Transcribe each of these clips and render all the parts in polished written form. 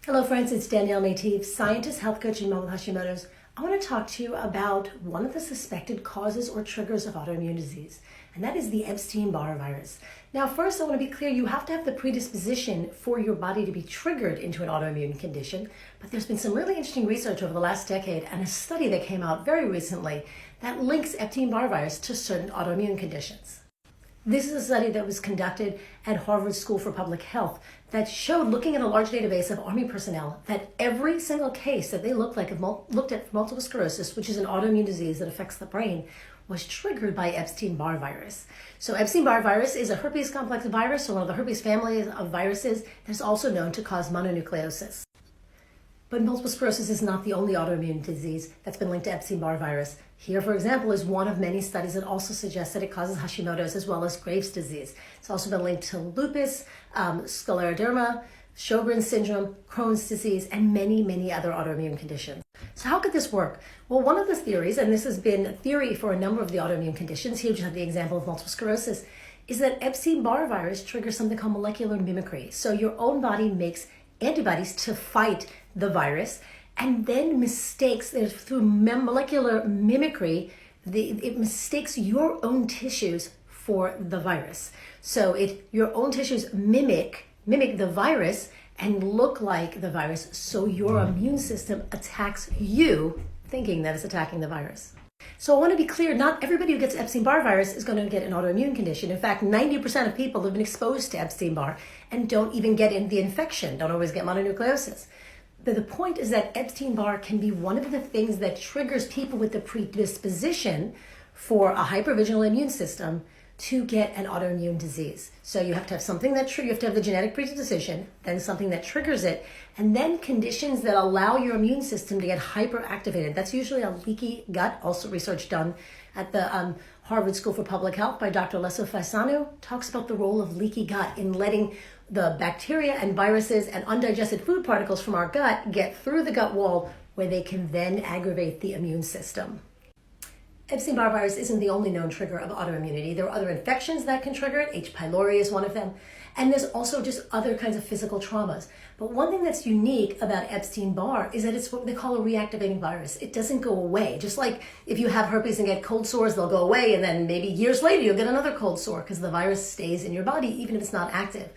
Hello friends, it's Danielle Nativ, scientist, health coach, and mom with Hashimoto's. I want to talk to you about one of the suspected causes or triggers of autoimmune disease, and that is the Epstein Barr virus. Now first I want to be clear, you have to have the predisposition for your body to be triggered into an autoimmune condition, but there's been some really interesting research over the last decade and a study that came out very recently that links Epstein Barr virus to certain autoimmune conditions. This is a study that was conducted at Harvard School for Public Health that showed, looking at a large database of Army personnel, that every single case that they looked at for multiple sclerosis, which is an autoimmune disease that affects the brain, was triggered by Epstein Barr virus. So Epstein Barr virus is a herpes complex virus, or one of the herpes family of viruses that's also known to cause mononucleosis. But multiple sclerosis is not the only autoimmune disease that's been linked to Epstein Barr virus. Here, for example, is one of many studies that also suggests that it causes Hashimoto's as well as Graves' disease. It's also been linked to lupus, scleroderma, Sjogren's syndrome, Crohn's disease, and many, many other autoimmune conditions. So how could this work? Well, one of the theories, and this has been a theory for a number of the autoimmune conditions, here you have the example of multiple sclerosis, is that Epstein Barr virus triggers something called molecular mimicry. So your own body makes antibodies to fight the virus, and then mistakes, through molecular mimicry, it mistakes your own tissues for the virus. So your own tissues mimic the virus and look like the virus, so your immune system attacks you, thinking that it's attacking the virus. So I want to be clear, not everybody who gets Epstein-Barr virus is going to get an autoimmune condition. In fact, 90% of people have been exposed to Epstein-Barr and don't even get in the infection, don't always get mononucleosis. But the point is that Epstein-Barr can be one of the things that triggers people with the predisposition for a hypervigilant immune system to get an autoimmune disease. So you have to have something that you have to have the genetic predisposition, then something that triggers it, and then conditions that allow your immune system to get hyperactivated. That's usually a leaky gut. Also research done at the Harvard School for Public Health by Dr. Lesso Faisanu talks about the role of leaky gut in letting the bacteria and viruses and undigested food particles from our gut get through the gut wall, where they can then aggravate the immune system. Epstein-Barr virus isn't the only known trigger of autoimmunity. There are other infections that can trigger it. H. pylori is one of them. And there's also just other kinds of physical traumas. But one thing that's unique about Epstein-Barr is that it's what they call a reactivating virus. It doesn't go away. Just like if you have herpes and get cold sores, they'll go away, and then maybe years later you'll get another cold sore because the virus stays in your body even if it's not active.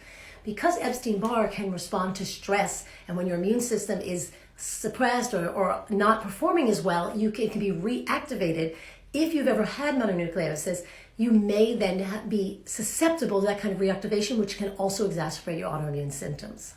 Because Epstein-Barr can respond to stress, and when your immune system is suppressed or not performing as well, it can be reactivated. If you've ever had mononucleosis, you may then be susceptible to that kind of reactivation, which can also exacerbate your autoimmune symptoms.